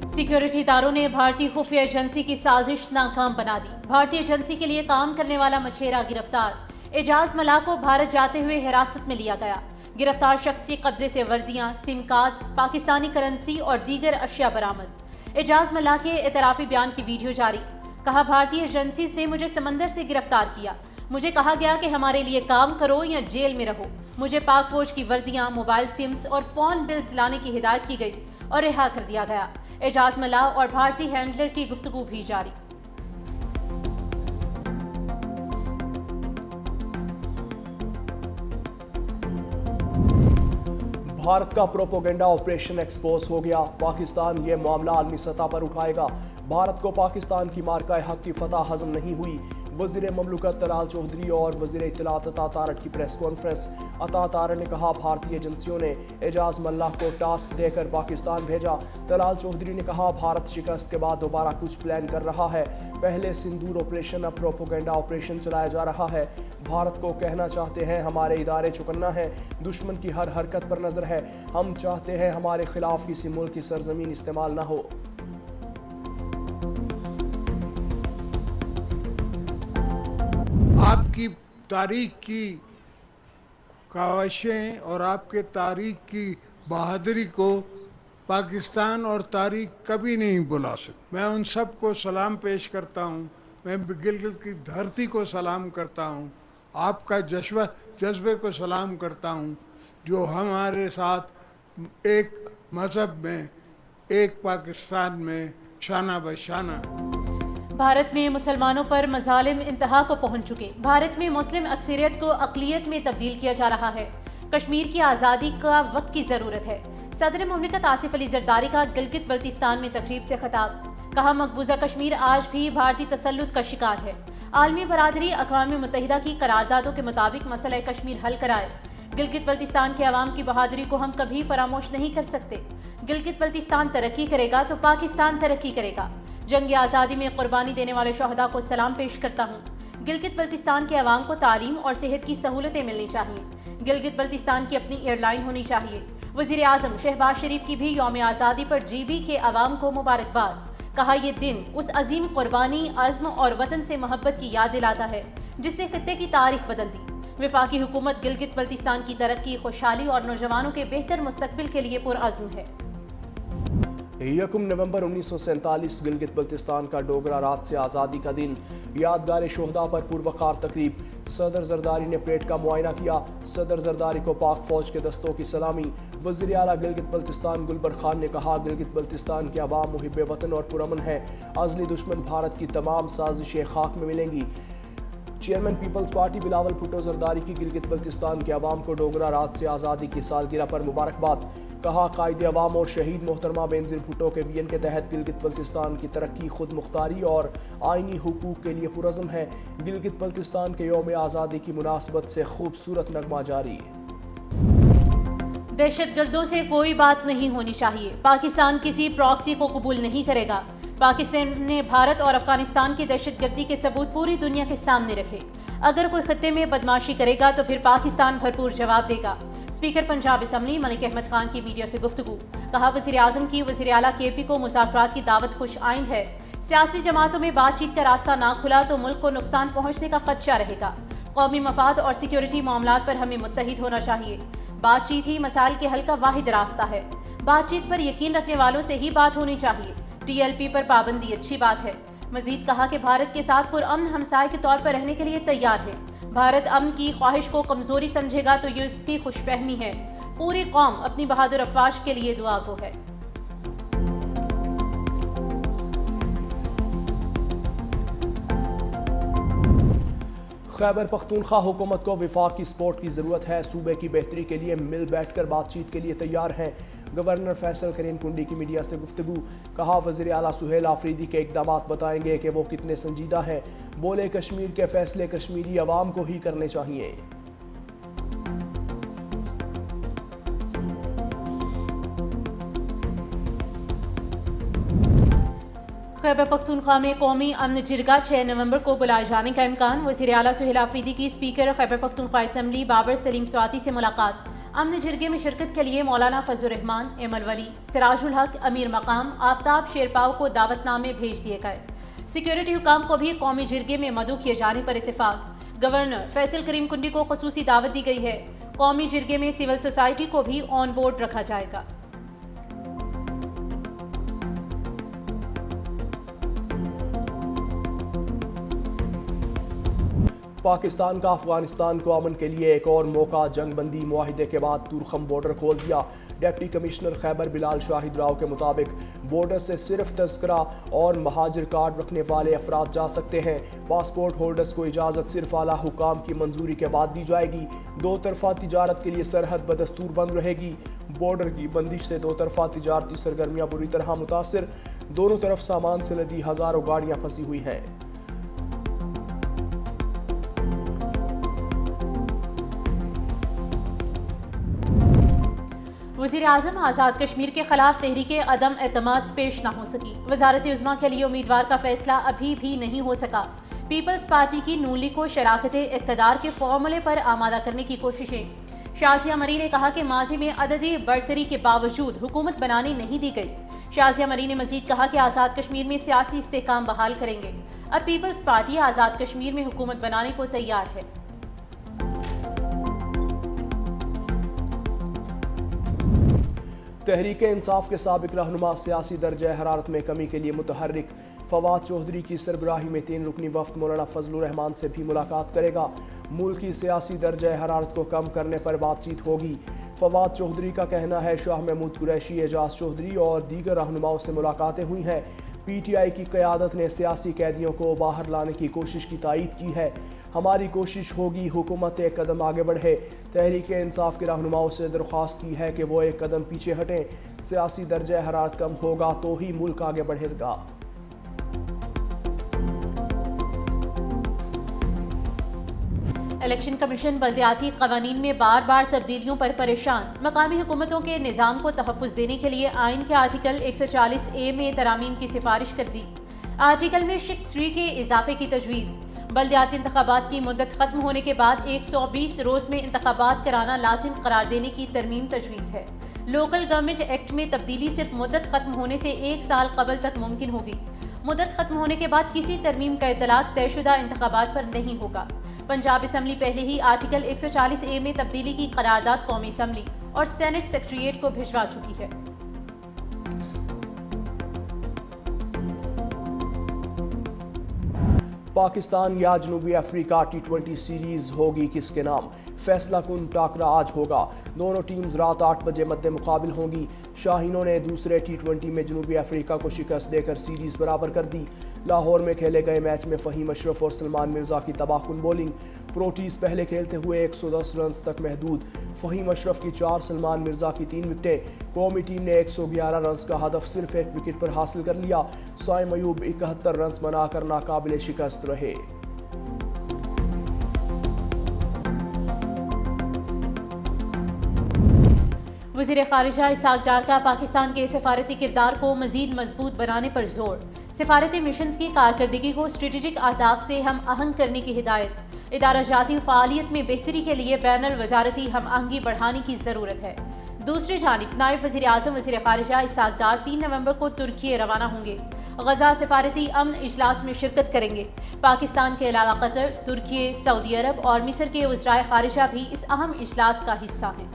Security इदारों ने भारतीय खुफिया एजेंसी की साजिश नाकाम बना दी। भारतीय एजेंसी के लिए काम करने वाला मछेरा गिरफ्तार। एजाज मल्लाह को भारत जाते हुए हिरासत में लिया गया। गिरफ्तार शख्स के कब्जे से वर्दियां, सिम कार्ड्स, पाकिस्तानी करेंसी और दीगर अशिया बरामद। एजाज मल्लाह के एतराफी बयान की वीडियो जारी। कहा, भारतीय एजेंसी ने मुझे समंदर से गिरफ्तार किया। मुझे कहा गया कि हमारे लिए काम करो या जेल में रहो। मुझे पाक फौज की वर्दियां, मोबाइल सिम्स और फोन बिल्स लाने की हिदायत की गई और रिहा कर दिया गया। एजाज मल्लाह और भारतीय हैंडलर की गुफ्तगू भी जारी। भारत का प्रोपोगेंडा ऑपरेशन एक्सपोज हो गया। पाकिस्तान ये मामला आलमी सतह पर उठाएगा। भारत को पाकिस्तान की मार्का हक की फतह हजम नहीं हुई। वज़ीर ममलकत तलाल चौधरी और वज़ीर इत्तलात अता तारड़ की प्रेस कॉन्फ्रेंस। अता तारड़ ने कहा, भारतीय एजेंसियों ने एजाज मल्लाह को टास्क देकर पाकिस्तान भेजा। तलाल चौधरी ने कहा, भारत शिकस्त के बाद दोबारा कुछ प्लान कर रहा है। पहले सिंदूर ऑपरेशन, अब प्रोपोगेंडा ऑपरेशन चलाया जा रहा है। भारत को कहना चाहते हैं हमारे इदारे चुकन्ना है, दुश्मन की हर हरकत पर नज़र है। हम चाहते हैं हमारे खिलाफ किसी मुल्क की सरजमीन इस्तेमाल ना हो। आपकी तारीख की काविशें और आपके तारीख की बहादुरी को पाकिस्तान और तारीख कभी नहीं भुला सकती। मैं उन सब को सलाम पेश करता हूँ। मैं गिलगित की धरती को सलाम करता हूँ। आपका जज्बे को सलाम करता हूँ, जो हमारे साथ एक मज़हब में, एक पाकिस्तान में शाना बशाना है। भारत में मुसलमानों पर मजालिम इंतहा को पहुंच चुके। भारत में मुस्लिम अक्सरियत को अक़लियत में तब्दील किया जा रहा है। कश्मीर की आज़ादी का वक्त की ज़रूरत है। सदर मुमलिकत आसिफ अली ज़रदारी का गिलगित बल्तिस्तान में तकरीब से खिताब। कहा, मकबूजा कश्मीर आज भी भारतीय तसल्लुत का शिकार है। आलमी बरादरी अक़वाम मुत्तहिदा की करारदादों के मुताबिक मसला कश्मीर हल कराए। गिलगित बल्तिस्तान के अवाम की बहादुरी को हम कभी फरामोश नहीं कर सकते। गिलगित बल्तिस्तान तरक्की करेगा तो पाकिस्तान तरक्की करेगा। जंग आज़ादी में कुर्बानी देने वाले शहदा को सलाम पेश करता हूँ। गिलगित बल्तिस्तान के अवाम को तालीम और सेहत की सहूलतें मिलनी चाहिए। गिलगित बल्तिस्तान की अपनी एयरलाइन होनी चाहिए। वज़ीर आज़म शहबाज शरीफ की भी यौम आज़ादी पर GB के अवाम को मुबारकबाद। कहा, यह दिन उस अजीम कुर्बानी, अज़्म और वतन से मोहब्बत की याद दिलाता है जिसने खित्ते की तारीख बदल दी। वफाकी हुकूमत गिलगित बल्तिस्तान की तरक्की, खुशहाली और नौजवानों के बेहतर मुस्तकबिल के लिए पुरअज़्म है। 1 नवंबर 1947 गिलगित बल्तिस्तान का डोगरा रात से आज़ादी का दिन। यादगार शोहदा पर पुरवकार तकरीब। सदर जरदारी ने परेड का मुआयना किया। सदर जरदारी को पाक फौज के दस्तों की सलामी। वज़ीर आला गिलगित बल्तिस्तान गुलबर खान ने कहा, गिलगित बल्तिस्तान के अवाम मुहिब वतन और पुरअमन है। अज़ली दुश्मन भारत की तमाम साजिशें खाक में मिलेंगी। Chairman Peoples Party Bilawal Bhutto Zardari की गिलगित बल्तिस्तान के अवाम को डोगरा रात से आज़ादी की सालगिरह पर मुबारकबाद। कहा, कायदे अवाम और शहीद मोहतरमा बेनज़ीर भुट्टो के विजन के तहत गिलगित बल्तिस्तान की तरक्की, खुद मुख्तारी और आइनी हुकूक के लिए पुरअज़्म है। गिलगित बल्तिस्तान के यौम आज़ादी की मुनासबत से खूबसूरत नगमा जारी। दहशतगर्दों से कोई बात नहीं होनी चाहिए। पाकिस्तान किसी प्रॉक्सी को कबूल नहीं करेगा। पाकिस्तान ने भारत और अफगानिस्तान की दहशतगर्दी के सबूत पूरी दुनिया के सामने रखे। अगर कोई खत्ते में बदमाशी करेगा तो फिर पाकिस्तान भरपूर जवाब देगा। स्पीकर पंजाब असम्बली मलिक अहमद खान की मीडिया से गुफ्तगू। कहा, वज़ीर आज़म की वज़ीर आला KP को मुज़ाकरात की दावत खुश आइंद है। सियासी जमातों में बातचीत का रास्ता ना खुला तो मुल्क को नुकसान पहुँचने का खदशा रहेगा। कौमी मफाद और सिक्योरिटी मामलात पर हमें मुत्तहिद होना चाहिए। बातचीत ही मसाइल के हल का वाहिद रास्ता है। बातचीत पर यकीन रखने वालों से ही बात होनी चाहिए। TLP पर पाबंदी अच्छी बात है। मजीद कहा कि भारत के साथ पुरअमन हमसाय के तौर पर रहने के लिए तैयार है। भारत अमन की ख्वाहिश को कमजोरी समझेगा तो ये उसकी खुशफहमी है। पूरी कौम अपनी बहादुर अफवाज के लिए दुआ गो है। खैबर पख्तूनख्वा हुकूमत को वफाकी सपोर्ट की ज़रूरत है। सूबे की बेहतरी के लिए मिल बैठ कर बातचीत के लिए तैयार हैं। गवर्नर फैसल करीम कुंडी की मीडिया से गुफ्तगू। कहा, वज़ीर आला सुहेल आफरीदी के इक़दामात बताएंगे कि वो कितने संजीदा हैं। बोले, कश्मीर के फैसले कश्मीरी अवाम को ही करने चाहिए। खैबर पख्तूनख्वा में कौमी अमन जिरगा 6 नवंबर को बुलाए जाने का इम्कान। वज़ीर आला सुहेल आफरीदी की स्पीकर खैबर पख्तूनख्वा असम्बली बाबर सलीम स्वाति से मुलाकात। अमन जिरगे में शिरकत के लिए मौलाना फजल रहमान, एमल वली, सिराजुल हक, अमीर मकाम, आफ्ताब शेरपाव को दावतनामे भेज दिए गए। सिक्योरिटी हुकाम को भी कौमी जिरगे में मदऊ किए जाने पर इत्तेफाक। गवर्नर फैसल करीम कुंडी को खुसूसी दावत दी गई है। कौमी जिरगे में सिविल सोसाइटी को भी ऑन बोर्ड रखा जाएगा। पाकिस्तान का अफगानिस्तान को अमन के लिए एक और मौका। जंग बंदी मुआहिदे के बाद तुरखम बॉर्डर खोल दिया। डिप्टी कमिश्नर खैबर बिलाल शाहिद राव के मुताबिक बॉर्डर से सिर्फ तस्करा और महाजिर कार्ड रखने वाले अफराद जा सकते हैं। पासपोर्ट होल्डर्स को इजाज़त सिर्फ आला हुकाम की मंजूरी के बाद दी जाएगी। दो तरफा तिजारत के लिए सरहद बदस्तूर बंद रहेगी। बॉर्डर की बंदिश से दो तरफा तिजारती सरगर्मियाँ बुरी तरह मुतासर। दोनों तरफ सामान से लदी हज़ारों गाड़ियाँ फंसी हुई हैं। वज़ीर आज़म आज़ाद कश्मीर के खिलाफ तहरीक अदम एतमाद पेश न हो सकी। वज़ारत उज़्मा के लिए उम्मीदवार का फैसला अभी भी नहीं हो सका। पीपल्स पार्टी की नून लीग को शराकत इक़्तिदार के फॉर्मूले पर आमादा करने की कोशिशें। शाज़िया मरी ने कहा कि माजी में अददी बढ़तरी के बावजूद हुकूमत बनाने नहीं दी गई। शाज़िया मरी ने मज़ीद कहा कि आज़ाद कश्मीर में सियासी इस्तेहकाम बहाल करेंगे। अब पीपल्स पार्टी आज़ाद कश्मीर में हुकूमत बनाने को तैयार है। तहरीक इंसाफ के साबिक रहनुमा सियासी दर्जा हरारत में कमी के लिए मुतहर्रिक फवाद चौधरी की सरबराही में 3 रुकनी वफ्द मौलाना फजलुर रहमान से भी मुलाकात करेगा। मुल्क की सियासी दर्जा हरारत को कम करने पर बातचीत होगी। फवाद चौधरी का कहना है शाह महमूद कुरैशी, एजाज चौधरी और दीगर रहनुमाओं से मुलाकातें हुई हैं। PTI की क़यादत ने सियासी कैदियों को बाहर लाने की कोशिश की तायीद की है। हमारी कोशिश होगी हुकूमत एक कदम आगे बढ़े। तहरीक इंसाफ के रहनुमाओं से दरख्वास्त की है कि वो एक कदम पीछे हटें। सियासी दर्जा हरारत कम होगा तो ही मुल्क आगे बढ़ेगा। इलेक्शन कमीशन बल्दियाती कवानीन में बार बार तब्दीलियों पर परेशान। मकामी हुकूमतों के निज़ाम को तहफ़्फ़ुज़ देने के लिए आइन के आर्टिकल 140A में तरामीम की सिफारिश कर दी। आर्टिकल में शिक 3 के इजाफे की तजवीज़। बल्दियाती इंतखाबात की मुद्दत ख़त्म होने के बाद 120 रोज़ में इंतखाबात कराना लाजिम करार देने की तरमीम तजवीज़ है। लोकल गवर्नमेंट एक्ट में तब्दीली सिर्फ मुद्दत ख़त्म होने से 1 साल कबल तक मुमकिन होगी। मुद्दत ख़त्म होने के बाद किसी तरमीम का इतलाक़ तयशुदा इंतखाबात पर नहीं होगा। पंजाब असम्बली पहले ही आर्टिकल 140A में तब्दीली की करारदाद कौमी असम्बली और सेनेट सेक्रेटेरिएट को भिजवा चुकी है। पाकिस्तान या जनूबी अफ्रीका T20 सीरीज होगी किसके नाम? फैसला कुन टाकरा आज होगा। दोनों टीम्स रात 8 बजे मद्दे मुकाबिल होंगी। शाहीनों ने दूसरे T20 में जनूबी अफ्रीका को शिकस्त देकर सीरीज बराबर कर दी। लाहौर में खेले गए मैच में फ़हीम अशरफ और सलमान मिर्ज़ा की तबाहकुन बॉलिंग। प्रोटीज पहले खेलते हुए 110 रन तक महदूद। फ़हीम अशरफ की 4, सलमान मिर्ज़ा की 3 विकेटें। कौमी टीम ने 111 रन का हदफ सिर्फ 1 विकेट पर हासिल कर लिया। साइम अयूब 71 रन बनाकर नाकाबिले शिकस्त रहे। वज़ीर ख़ारिजा इसाक डार का पाकिस्तान के सफारती किरदार को मज़ीद मजबूत बनाने पर जोर। सफारती मिशंस की कारकर्दगी को स्ट्रेटेजिक अहदाफ से हम आहंग करने की हिदायत। इदारा जाती फ़ालियत में बेहतरी के लिए बैनुल वज़ारती हम आहंगी बढ़ाने की ज़रूरत है। दूसरी जानिब नायब वज़ीर आज़म वज़ीर ख़ारिजा इसाक डार 3 नवंबर को तुर्की रवाना होंगे। गजा सफारती अमन इजलास में शिरकत करेंगे। पाकिस्तान के अलावा कतर, तुर्की, सऊदी अरब और मिस्र के वज़राए ख़ारिजा भी इस अहम इजलास का हिस्सा हैं।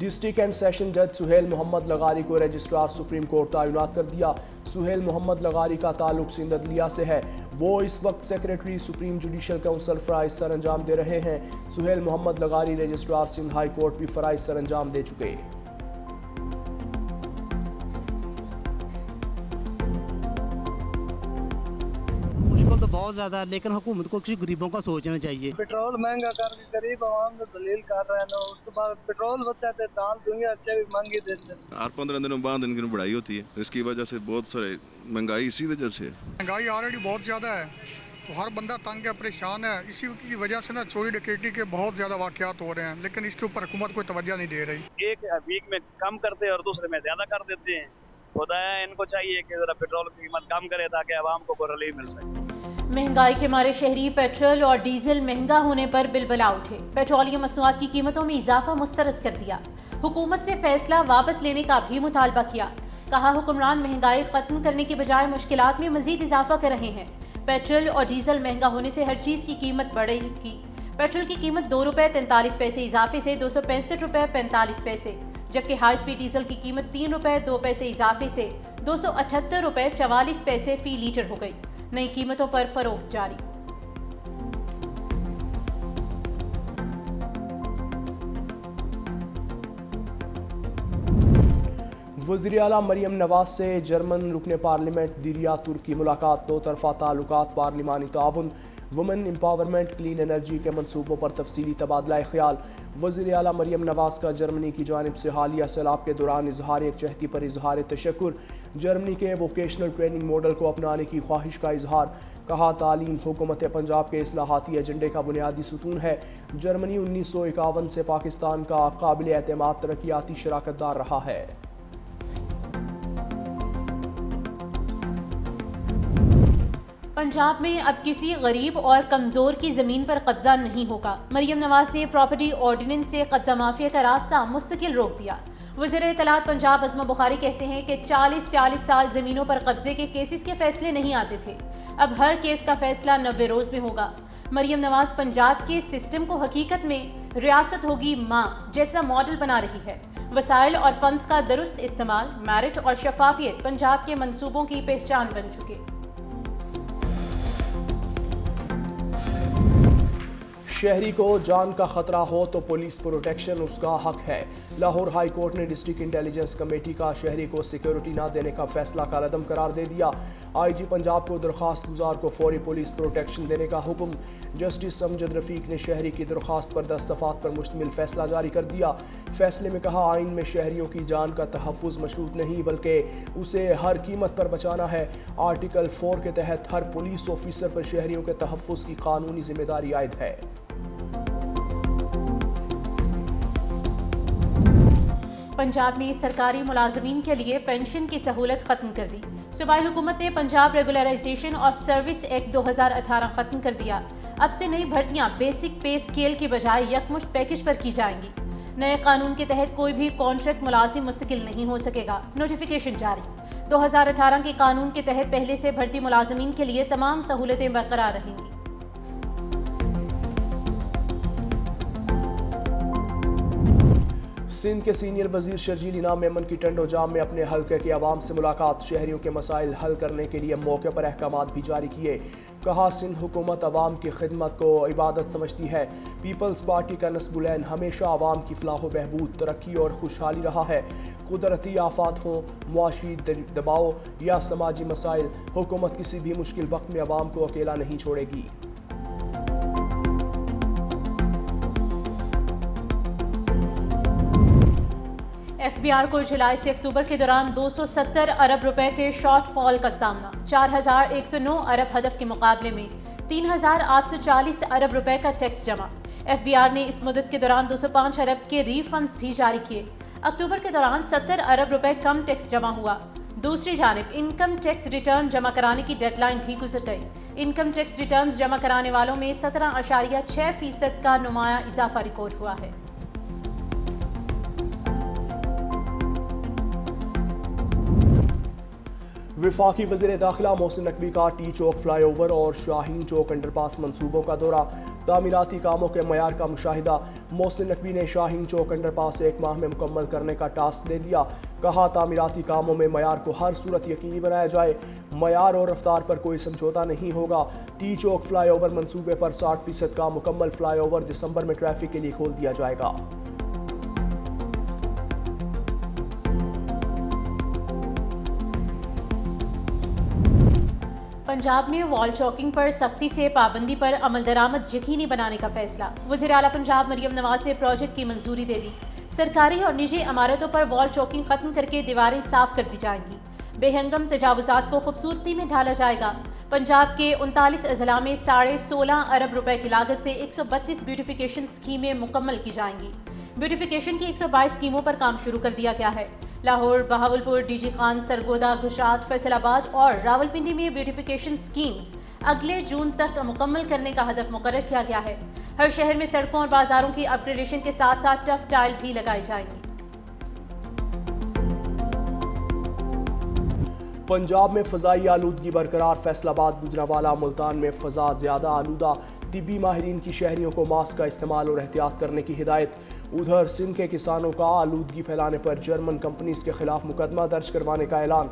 डिस्ट्रिक्ट एंड सेशन जज सुहेल मोहम्मद लगारी को रजिस्ट्रार सुप्रीम कोर्ट तैनात कर दिया। सुहेल मोहम्मद लगारी का ताल्लुक सिंध अदलिया से है। वो इस वक्त सेक्रेटरी सुप्रीम जुडिशल काउंसिल फ़राइज़ सर अंजाम दे रहे हैं। Suhail Muhammad Lagari registrar Sindh high court भी फ़राइज़ सर अंजाम दे चुके। मुश्किल तो बहुत ज़्यादा है, लेकिन हुकूमत को किसी गरीबों का सोचना चाहिए। पेट्रोल महंगा करके गरीब आवाम को दलील कर रहे हैं। उसके बाद पेट्रोल बचा थे, दाल दुनिया अच्छे भी महंगी देते हैं। हर 15 दिनों बाद इनकी बढ़ाई होती है। इसकी वजह से बहुत सारे महंगाई इसी वजह से। महंगाई ऑलरेडी बहुत ज़्यादा है, तो हर बंदा तंग है, परेशान है। इसी की वजह से ना चोरी डकैती के बहुत ज़्यादा वाक़यात हो रहे हैं, लेकिन इसके ऊपर हुकूमत कोई तवज्जो नहीं दे रही। एक वीक में कम करते हैं और दूसरे में ज़्यादा कर देते हैं। खुदाया इनको चाहिए कि ज़रा पेट्रोल की कीमत कम करे ताकि आवाम को रिलीफ मिल सके। महंगाई के मारे शहरी पेट्रोल और डीजल महंगा होने पर बिलबला उठे। पेट्रोलियम मसनूआत की कीमतों में इजाफा मुस्तरद कर दिया। हुकूमत से फैसला वापस लेने का भी मुतालबा किया। कहा हुक्मरान महंगाई खत्म करने की बजाय मुश्किलात में मजीद इजाफा कर रहे हैं। पेट्रोल और डीजल महंगा होने से हर चीज़ की कीमत बढ़ेगी। पेट्रोल की कीमत ₹2.43 इजाफे से ₹265.45, जबकि हाई स्पीड डीजल की कीमत ₹3.02 इजाफे से ₹278.44 फी लीटर हो गई। नई कीमतों पर फरोख्त जारी। वज़ीर आला मरियम नवाज से जर्मन रुकन पार्लियामेंट दिरिया तुर्क की मुलाकात। दो तरफा ताल्लुकात, पार्लिमानी ताउन, वुमेन एम्पावरमेंट, क्लीन एनर्जी के मनसूबों पर तफसीली तबादला ख्याल। वज़ीर आला मरियम नवाज का जर्मनी की जानिब से हालिया सैलाब के दौरान इजहार यकजहती पर इजहार तशक्कुर। जर्मनी के वोकेशनल ट्रेनिंग मॉडल को अपनाने की ख्वाहिश का इजहार। कहा तालीम हुकूमत पंजाब के इस्लाहाती एजेंडे का बुनियादी सुतून है। जर्मनी 1951 से पाकिस्तान का काबिल एतमाद तरक्याती शराकतदार रहा है। पंजाब में अब किसी गरीब और कमज़ोर की ज़मीन पर कब्जा नहीं होगा। मरियम नवाज ने प्रॉपर्टी ऑर्डिनेंस से कब्जा माफिया का रास्ता मुस्तकिल रोक दिया। वज़ीर इत्तलात पंजाब अज़मा बुखारी कहते हैं कि 40 साल ज़मीनों पर कब्जे के केसेस के फैसले नहीं आते थे। अब हर केस का फैसला 90 रोज़ में होगा। मरियम नवाज पंजाब के सिस्टम को हकीकत में रियासत होगी माँ जैसा मॉडल बना रही है। वसाइल और फंड्स का दुरुस्त इस्तेमाल, मेरिट और शफाफियत पंजाब के मंसूबों की पहचान बन चुके। शहरी को जान का खतरा हो तो पुलिस प्रोटेक्शन उसका हक है। लाहौर हाई कोर्ट ने डिस्ट्रिक्ट इंटेलिजेंस कमेटी का शहरी को सिक्योरिटी न देने का फैसला कालअदम करार दे दिया। आईजी पंजाब को दरख्वास्त गुजार को फौरी पुलिस प्रोटेक्शन देने का हुक्म। जस्टिस अमजद रफीक ने शहरी की दरख्वास्त पर 10 सफ़ात पर मुश्तमिल फैसला जारी कर दिया। फैसले में कहा आइन में शहरियों की जान का तहफ़्फ़ुज़ मशरूत नहीं बल्कि उसे हर कीमत पर बचाना है। आर्टिकल 4 के तहत हर पुलिस ऑफिसर पर शहरियों के तहफ़्फ़ुज़ की कानूनी जिम्मेदारी आयद है। पंजाब में सरकारी मुलाजमीन के लिए पेंशन की सहूलत खत्म कर दी। सूबाई हुकूमत ने Punjab regularisation of service act 2018 खत्म कर दिया। अब से नई भर्तियां बेसिक पे स्केल की बजाय यकमुश्त पैकेज पर की जाएंगी। नए कानून के तहत कोई भी कॉन्ट्रैक्ट मुलाजिम मुस्तकिल नहीं हो सकेगा। नोटिफिकेशन जारी। 2018 के कानून के तहत पहले से भर्ती मुलाजमीन के लिए तमाम सहूलतें बरकरार रहेंगी। सिंध के सीनियर वजीर शर्जील इनाम मेमन की टंडो जाम में अपने हल्के के अवाम से मुलाकात। शहरियों के मसाइल हल करने के लिए मौके पर अहकामात भी जारी किए। कहा सिंध हुकूमत अवाम की खिदमत को इबादत समझती है। पीपल्स पार्टी का नस्बुलैन हमेशा अवाम की फलाह व बहबूद, तरक्की और खुशहाली रहा है। कुदरती आफात हों, मुआशी दबाव या समाजी मसाइल, हुकूमत किसी भी मुश्किल वक्त में अवाम को अकेला नहीं छोड़ेगी। एफबीआर को जुलाई से अक्टूबर के दौरान 270 अरब रुपए के शॉर्टफॉल का सामना। 4109 अरब हदफ के मुकाबले में 3840 अरब रुपए का टैक्स जमा। एफबीआर ने इस मुद्दत के दौरान 205 अरब के रीफंड्स भी जारी किए। अक्टूबर के दौरान 70 अरब रुपए कम टैक्स जमा हुआ। दूसरी जानिब इनकम टैक्स रिटर्न जमा कराने की डेडलाइन भी गुजर गई। इनकम टैक्स रिटर्न जमा कराने वालों में 17.6% का नुमाया इजाफा रिकॉर्ड हुआ है। वफाकी वज़ीर दाखिला मोहसिन नकवी का टी चौक फ्लाईओवर और शाहीन चौक अंडरपास मंसूबों का दौरा। तामीराती कामों के मयार का मुशाहिदा। मोहसिन नकवी ने शाहीन चौक अंडरपास 1 माह में मुकम्मल करने का टास्क दे दिया। कहा तामीराती कामों में मयार को हर सूरत यकीनी बनाया जाए। मयार और रफ्तार पर कोई समझौता नहीं होगा। टी चौक फ्लाईओवर मंसूबे पर 60% का मुकम्मल फ्लाईओवर दिसंबर में ट्रैफिक के लिए खोल दिया जाएगा। पंजाब में वॉल चॉकिंग पर सख्ती से पाबंदी पर अमल दरामद यकीनी बनाने का फैसला। वज़ीर आला पंजाब मरियम नवाज ने प्रोजेक्ट की मंजूरी दे दी। सरकारी और निजी इमारतों पर वॉल चॉकिंग खत्म करके दीवारें साफ कर दी जाएंगी। बेहंगम तजावुजात को खूबसूरती में ढाला जाएगा। पंजाब के 39 अजला में 16.5 अरब रुपए की लागत से 132 ब्यूटिफिकेशन स्कीमें मुकम्मल की जाएंगी। ब्यूटिफिकेशन की 122 स्कीमों पर काम शुरू कर दिया गया है। لاہور، بہاولپور، ڈی جی خان، سرگودا، گجرات، فیصل آباد اور راولپنڈی میں بیوٹیفیکیشن سکیمز اگلے جون تک مکمل کرنے کا ہدف مقرر کیا گیا ہے۔ ہر شہر میں سڑکوں اور بازاروں کی اپ گریڈیشن کے ساتھ ساتھ ٹف ٹائل بھی لگائی جائیں گی۔ پنجاب میں فضائی آلودگی برقرار، فیصل آباد، گوجرانوالہ، ملتان میں فضا زیادہ آلودہ، طبی ماہرین کی شہریوں کو ماسک کا استعمال اور احتیاط کرنے کی ہدایت۔ ادھر سندھ کے کسانوں کا آلودگی پھیلانے پر جرمن کمپنیز کے خلاف مقدمہ درج کروانے کا اعلان۔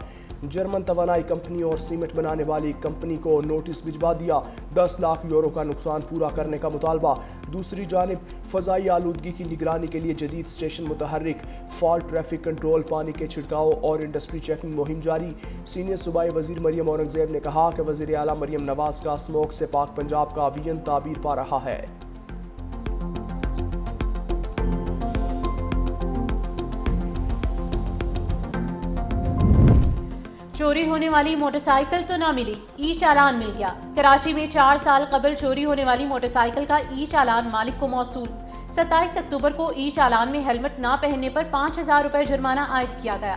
جرمن توانائی کمپنی اور سیمنٹ بنانے والی کمپنی کو نوٹس بھجوا دیا، 10 لاکھ یورو کا نقصان پورا کرنے کا مطالبہ۔ دوسری جانب فضائی آلودگی کی نگرانی کے لیے جدید اسٹیشن متحرک، فالٹ ٹریفک کنٹرول، پانی کے چھڑکاؤ اور انڈسٹری چیکنگ مہم جاری۔ سینئر صوبائی وزیر مریم اورنگزیب نے کہا کہ وزیر اعلیٰ مریم نواز کا اسموگ سے پاک پنجاب کا ویژن تعبیر پا رہا ہے۔ چوری ہونے والی موٹر سائیکل تو نہ ملی، ای چالان مل گیا۔ کراچی میں 4 سال قبل چوری ہونے والی موٹر سائیکل کا ای چالان مالک کو موصول۔ 27 اکتوبر کو ای چالان میں ہیلمٹ نہ پہننے پر 5000 روپے جرمانہ عائد کیا گیا۔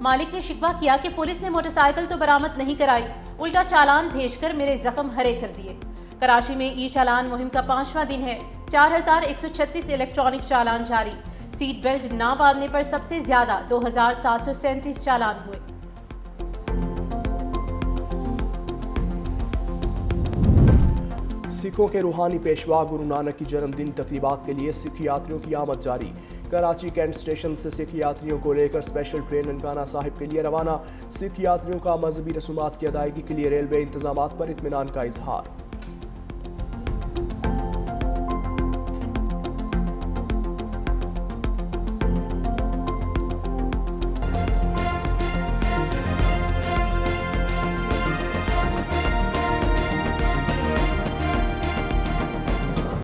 مالک نے شکوہ کیا کہ پولیس نے موٹر سائیکل تو برآمد نہیں کرائی، الٹا چالان بھیج کر میرے زخم ہرے کر دیے۔ کراچی میں ای چالان مہم کا 5واں دن ہے، 4136 الیکٹرانک چالان جاری۔ سیٹ بیلٹ نہ باندھنے پر سب سے زیادہ 2737 چالان ہوئے۔ سکھوں کے روحانی پیشوا گرو نانک کی جنم دن تقریبات کے لیے سکھ یاتریوں کی آمد جاری۔ کراچی کینٹ اسٹیشن سے سکھ یاتریوں کو لے کر اسپیشل ٹرین ننکانہ صاحب کے لیے روانہ۔ سکھ یاتریوں کا مذہبی رسومات کی ادائیگی کے لیے ریلوے انتظامات پر اطمینان کا اظہار۔